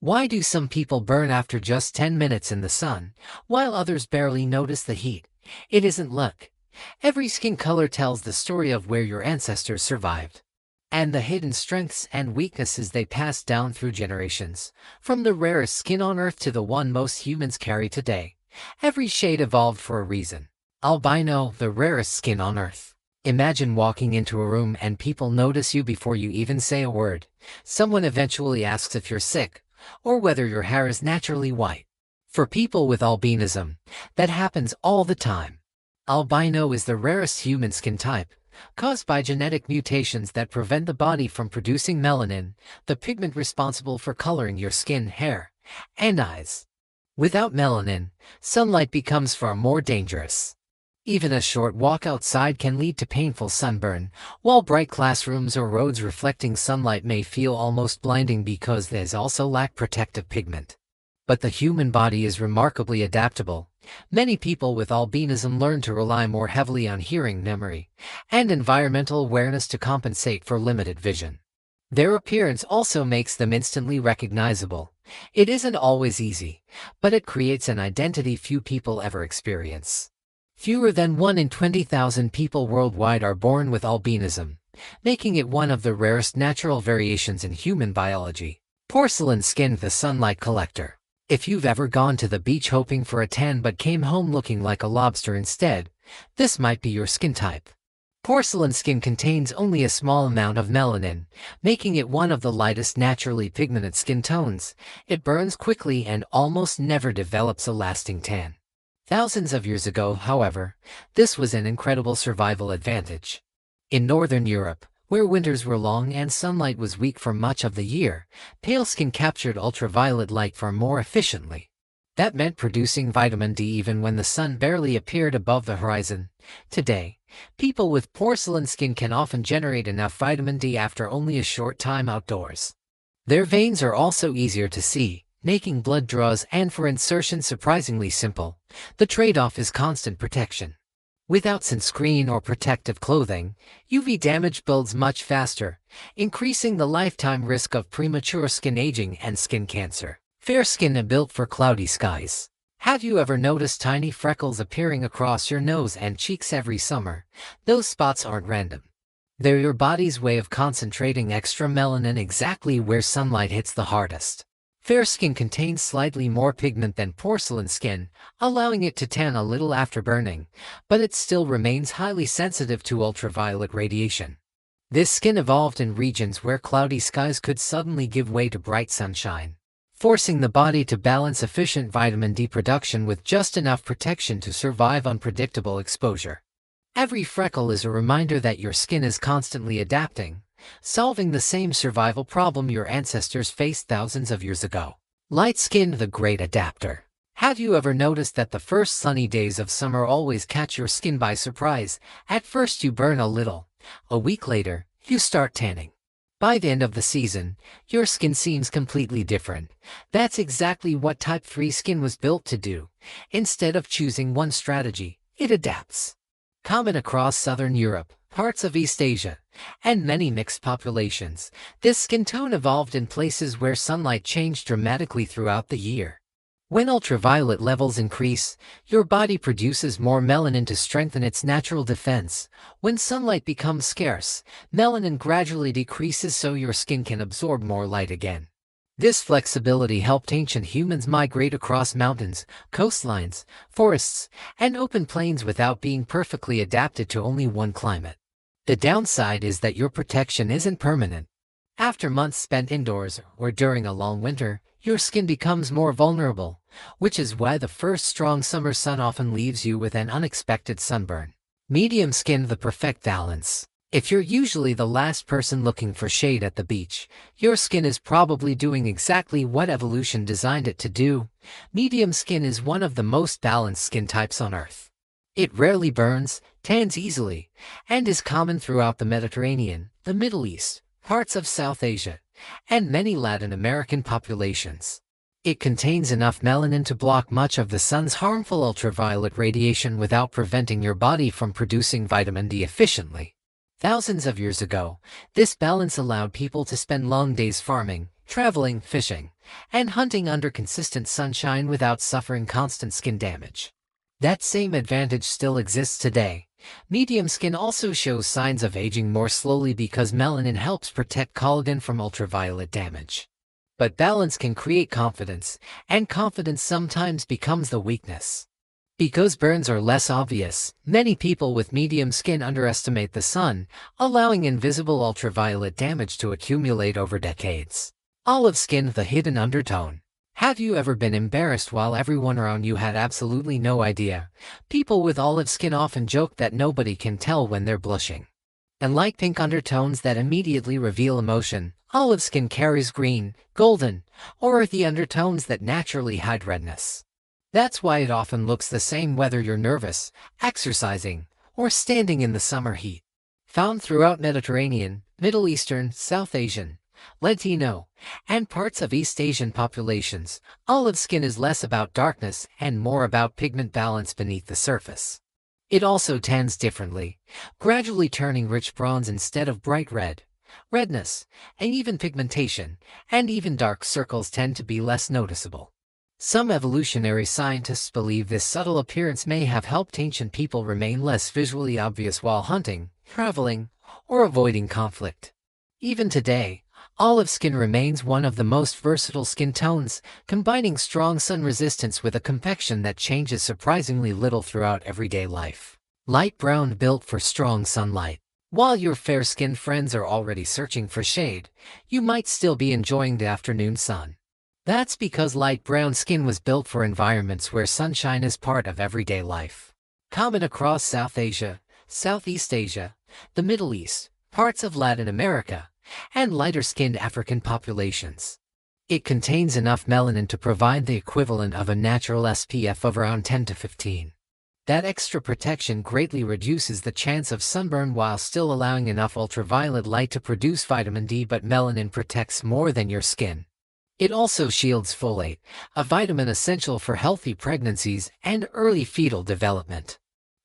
Why do some people burn after just 10 minutes in the sun, while others barely notice the heat? It isn't luck. Every skin color tells the story of where your ancestors survived, and the hidden strengths and weaknesses they passed down through generations. From the rarest skin on Earth to the one most humans carry today, every shade evolved for a reason. Albino, the rarest skin on Earth. Imagine walking into a room and people notice you before you even say a word. Someone eventually asks if you're sick, or whether your hair is naturally white. For people with albinism, that happens all the time. Albino is the rarest human skin type, caused by genetic mutations that prevent the body from producing melanin, the pigment responsible for coloring your skin, hair, and eyes. Without melanin, sunlight becomes far more dangerous. Even a short walk outside can lead to painful sunburn, while bright classrooms or roads reflecting sunlight may feel almost blinding because they also lack protective pigment. But the human body is remarkably adaptable. Many people with albinism learn to rely more heavily on hearing, memory, and environmental awareness to compensate for limited vision. Their appearance also makes them instantly recognizable. It isn't always easy, but it creates an identity few people ever experience. Fewer than 1 in 20,000 people worldwide are born with albinism, making it one of the rarest natural variations in human biology. Porcelain skin, the sunlight collector. If you've ever gone to the beach hoping for a tan but came home looking like a lobster instead, this might be your skin type. Porcelain skin contains only a small amount of melanin, making it one of the lightest naturally pigmented skin tones. It burns quickly and almost never develops a lasting tan. Thousands of years ago, however, this was an incredible survival advantage. In Northern Europe, where winters were long and sunlight was weak for much of the year, pale skin captured ultraviolet light far more efficiently. That meant producing vitamin D even when the sun barely appeared above the horizon. Today, people with porcelain skin can often generate enough vitamin D after only a short time outdoors. Their veins are also easier to see, making blood draws and for insertion surprisingly simple. The trade-off is constant protection. Without sunscreen or protective clothing, UV damage builds much faster, increasing the lifetime risk of premature skin aging and skin cancer. Fair skin are built for cloudy skies. Have you ever noticed tiny freckles appearing across your nose and cheeks every summer? Those spots aren't random. They're your body's way of concentrating extra melanin exactly where sunlight hits the hardest. Fair skin contains slightly more pigment than porcelain skin, allowing it to tan a little after burning, but it still remains highly sensitive to ultraviolet radiation. This skin evolved in regions where cloudy skies could suddenly give way to bright sunshine, forcing the body to balance efficient vitamin D production with just enough protection to survive unpredictable exposure. Every freckle is a reminder that your skin is constantly adapting, solving the same survival problem your ancestors faced thousands of years ago. Light skin, the great adapter. Have you ever noticed that the first sunny days of summer always catch your skin by surprise? At first you burn a little. A week later, you start tanning. By the end of the season, your skin seems completely different. That's exactly what type 3 skin was built to do. Instead of choosing one strategy, it adapts. Common across southern Europe, parts of East Asia, and many mixed populations, this skin tone evolved in places where sunlight changed dramatically throughout the year. When ultraviolet levels increase, your body produces more melanin to strengthen its natural defense. When sunlight becomes scarce, melanin gradually decreases so your skin can absorb more light again. This flexibility helped ancient humans migrate across mountains, coastlines, forests, and open plains without being perfectly adapted to only one climate. The downside is that your protection isn't permanent. After months spent indoors or during a long winter, your skin becomes more vulnerable, which is why the first strong summer sun often leaves you with an unexpected sunburn. Medium skin, the perfect balance. If you're usually the last person looking for shade at the beach, your skin is probably doing exactly what evolution designed it to do. Medium skin is one of the most balanced skin types on Earth. It rarely burns, tans easily, and is common throughout the Mediterranean, the Middle East, parts of South Asia, and many Latin American populations. It contains enough melanin to block much of the sun's harmful ultraviolet radiation without preventing your body from producing vitamin D efficiently. Thousands of years ago, this balance allowed people to spend long days farming, traveling, fishing, and hunting under consistent sunshine without suffering constant skin damage. That same advantage still exists today. Medium skin also shows signs of aging more slowly because melanin helps protect collagen from ultraviolet damage. But balance can create confidence, and confidence sometimes becomes the weakness. Because burns are less obvious, many people with medium skin underestimate the sun, allowing invisible ultraviolet damage to accumulate over decades. Olive skin, the hidden undertone. Have you ever been embarrassed while everyone around you had absolutely no idea? People with olive skin often joke that nobody can tell when they're blushing. And like pink undertones that immediately reveal emotion, olive skin carries green, golden, or earthy undertones that naturally hide redness. That's why it often looks the same whether you're nervous, exercising, or standing in the summer heat. Found throughout Mediterranean, Middle Eastern, South Asian, Latino, and parts of East Asian populations, olive skin is less about darkness and more about pigment balance beneath the surface. It also tans differently, gradually turning rich bronze instead of bright red. Redness, and even pigmentation, and even dark circles tend to be less noticeable. Some evolutionary scientists believe this subtle appearance may have helped ancient people remain less visually obvious while hunting, traveling, or avoiding conflict. Even today, olive skin remains one of the most versatile skin tones, combining strong sun resistance with a complexion that changes surprisingly little throughout everyday life. Light brown, built for strong sunlight. While your fair-skinned friends are already searching for shade, you might still be enjoying the afternoon sun. That's because light brown skin was built for environments where sunshine is part of everyday life. Common across South Asia, Southeast Asia, the Middle East, parts of Latin America, and lighter-skinned African populations. It contains enough melanin to provide the equivalent of a natural SPF of around 10 to 15. That extra protection greatly reduces the chance of sunburn while still allowing enough ultraviolet light to produce vitamin D, but melanin protects more than your skin. It also shields folate, a vitamin essential for healthy pregnancies and early fetal development.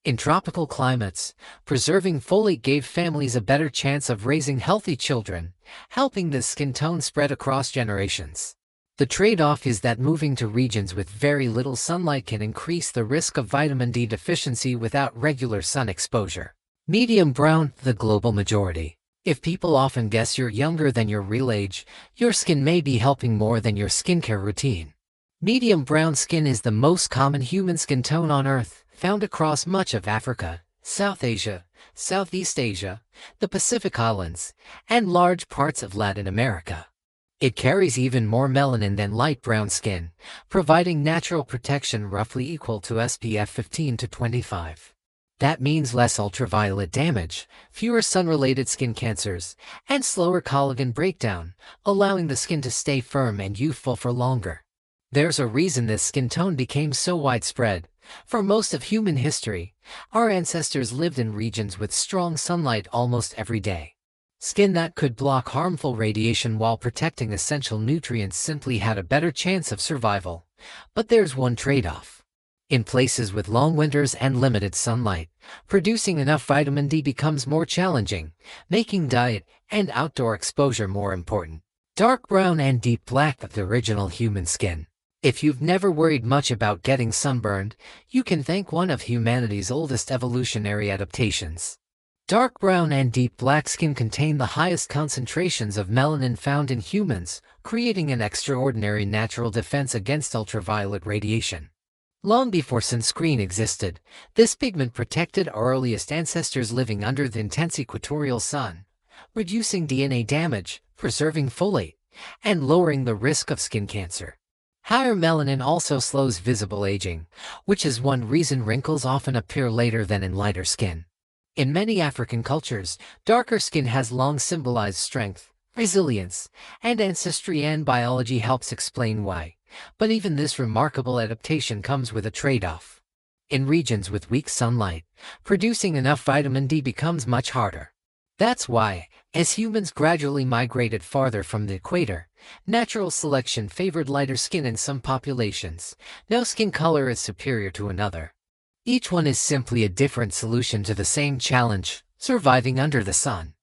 In tropical climates, preserving folate gave families a better chance of raising healthy children, helping the skin tone spread across generations. The trade-off is that moving to regions with very little sunlight can increase the risk of vitamin D deficiency without regular sun exposure. Medium brown, the global majority. If people often guess you're younger than your real age, your skin may be helping more than your skincare routine. Medium brown skin is the most common human skin tone on Earth, found across much of Africa, South Asia, Southeast Asia, the Pacific Islands, and large parts of Latin America. It carries even more melanin than light brown skin, providing natural protection roughly equal to SPF 15 to 25. That means less ultraviolet damage, fewer sun-related skin cancers, and slower collagen breakdown, allowing the skin to stay firm and youthful for longer. There's a reason this skin tone became so widespread. For most of human history, our ancestors lived in regions with strong sunlight almost every day. Skin that could block harmful radiation while protecting essential nutrients simply had a better chance of survival. But there's one trade-off. In places with long winters and limited sunlight, producing enough vitamin D becomes more challenging, making diet and outdoor exposure more important. Dark brown and deep black, the original human skin. If you've never worried much about getting sunburned, you can thank one of humanity's oldest evolutionary adaptations. Dark brown and deep black skin contain the highest concentrations of melanin found in humans, creating an extraordinary natural defense against ultraviolet radiation. Long before sunscreen existed, this pigment protected our earliest ancestors living under the intense equatorial sun, reducing DNA damage, preserving folate, and lowering the risk of skin cancer. Higher melanin also slows visible aging, which is one reason wrinkles often appear later than in lighter skin. In many African cultures, darker skin has long symbolized strength, resilience, and ancestry, and biology helps explain why. But even this remarkable adaptation comes with a trade-off. In regions with weak sunlight, producing enough vitamin D becomes much harder. That's why, as humans gradually migrated farther from the equator, natural selection favored lighter skin in some populations. No skin color is superior to another. Each one is simply a different solution to the same challenge, surviving under the sun.